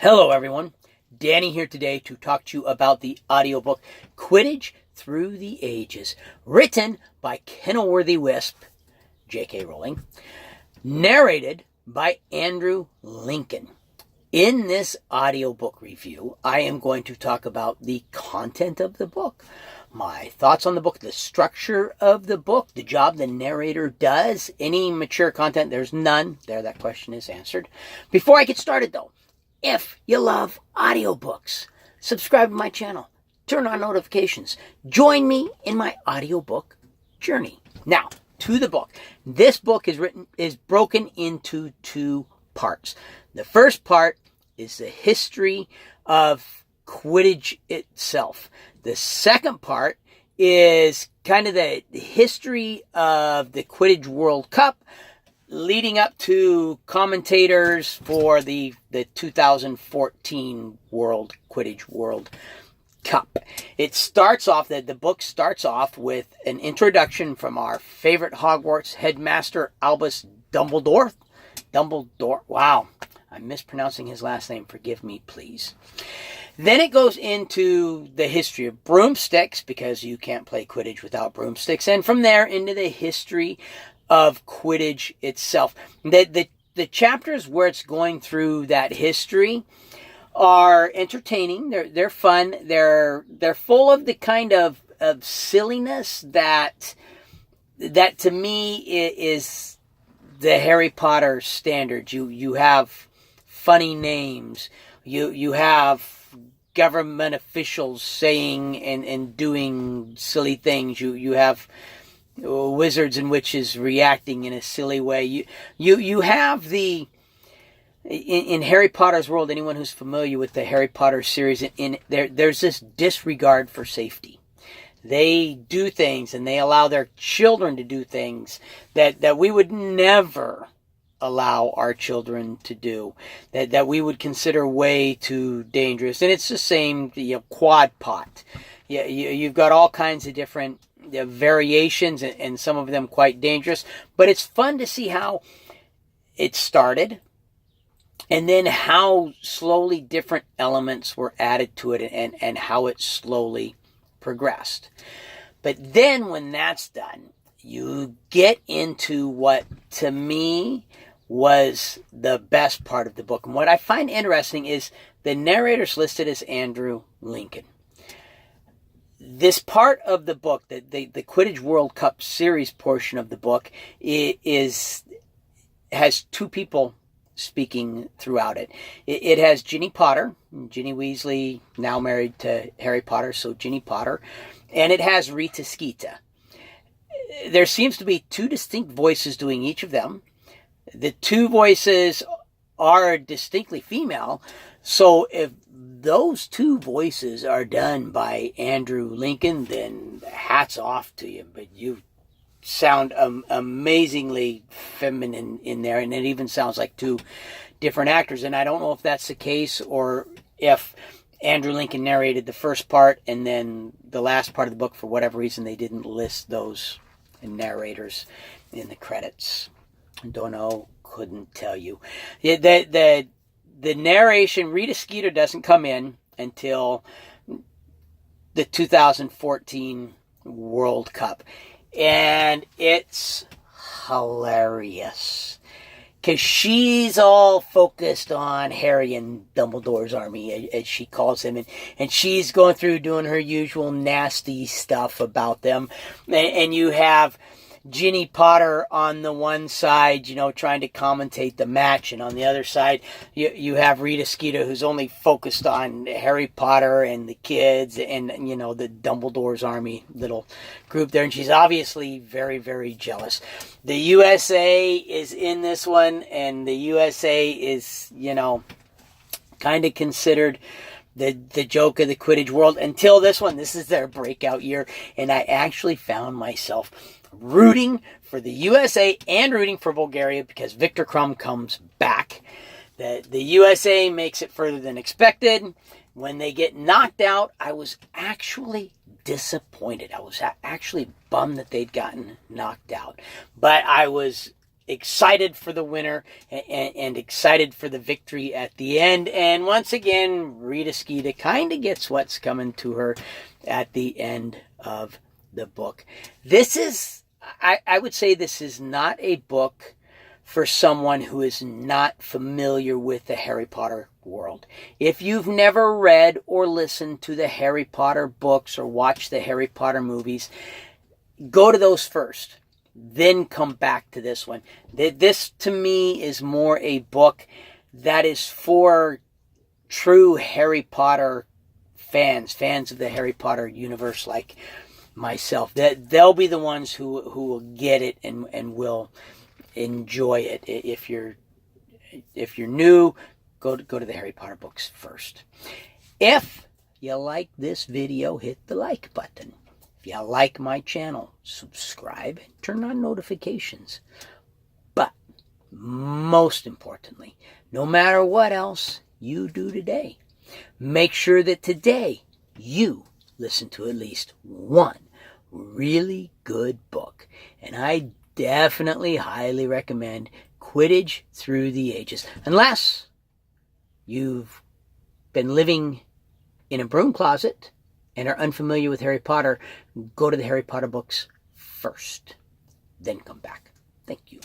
Hello everyone, Danny here today to talk to you about the audiobook Quidditch Through the Ages, written by Kennilworthy Whisp, J.K. Rowling, narrated by Andrew Lincoln. In this audiobook review, I am going to talk about the content of the book, my thoughts on the book, the structure of the book, the job the narrator does, any mature content. There's none. There, that question is answered. Before I get started though, if you love audiobooks, subscribe to my channel, turn on notifications, join me in my audiobook journey. Now, to the book. This book is broken into two parts. The first part is the history of Quidditch itself. The second part is kind of the history of the Quidditch World Cup, leading up to commentators for the 2014 Quidditch World Cup. It starts off, the book starts off with an introduction from our favorite Hogwarts headmaster, Albus Dumbledore. Wow, I'm mispronouncing his last name. Forgive me, please. Then it goes into the history of broomsticks, because you can't play Quidditch without broomsticks. And from there into the history of Quidditch itself. The chapters where it's going through that history are entertaining. They're fun. They're full of the kind of silliness that to me is the Harry Potter standards. You have funny names. You have government officials saying and doing silly things. You have wizards and witches reacting in a silly way. You have the in Harry Potter's world. Anyone who's familiar with the Harry Potter series, there's this disregard for safety. They do things and they allow their children to do things that we would never allow our children to do, that we would consider way too dangerous. And it's the same, quad pot. You've got all kinds of different variations, and some of them quite dangerous. But it's fun to see how it started, and then how slowly different elements were added to it, and how it slowly progressed. But then when that's done, you get into what, to me, was the best part of the book. And what I find interesting is the narrator's listed as Andrew Lincoln. This part of the book, the Quidditch World Cup series portion of the book, has two people speaking throughout it. It has Ginny Potter, Ginny Weasley, now married to Harry Potter, so Ginny Potter, and it has Rita Skeeter. There seems to be two distinct voices doing each of them. The two voices are distinctly female, so if those two voices are done by Andrew Lincoln, then hats off to you. But you sound amazingly feminine in there, and it even sounds like two different actors. And I don't know if that's the case, or if Andrew Lincoln narrated the first part and then the last part of the book, for whatever reason, they didn't list those narrators in the credits. Don't know, couldn't tell you. The narration, Rita Skeeter doesn't come in until the 2014 World Cup. And it's hilarious, because she's all focused on Harry and Dumbledore's army, as she calls them. And she's going through doing her usual nasty stuff about them. And you have Ginny Potter on the one side, trying to commentate the match, and on the other side, you have Rita Skeeter, who's only focused on Harry Potter and the kids and, the Dumbledore's army little group there, and she's obviously very, very jealous. The USA is in this one, and the USA is, kind of considered the joke of the Quidditch world until this one. This is their breakout year, and I actually found myself rooting for the USA and rooting for Bulgaria, because Victor Crumb comes back. The USA makes it further than expected. When they get knocked out, I was actually disappointed. I was actually bummed that they'd gotten knocked out. But I was excited for the winner and excited for the victory at the end. And once again, Rita Skeeter kind of gets what's coming to her at the end of the book. This is, I would say this is not a book for someone who is not familiar with the Harry Potter world. If you've never read or listened to the Harry Potter books or watched the Harry Potter movies, go to those first, then come back to this one. This, to me, is more a book that is for true Harry Potter fans of the Harry Potter universe like myself. They'll be the ones who will get it and will enjoy it. If you're new, go to the Harry Potter books first. If you like this video, hit the like button. If you like my channel, subscribe and turn on notifications. But most importantly, no matter what else you do today, make sure that today you listen to at least one really good book. And I definitely highly recommend Quidditch Through the Ages. Unless you've been living in a broom closet and are unfamiliar with Harry Potter, go to the Harry Potter books first. Then come back. Thank you.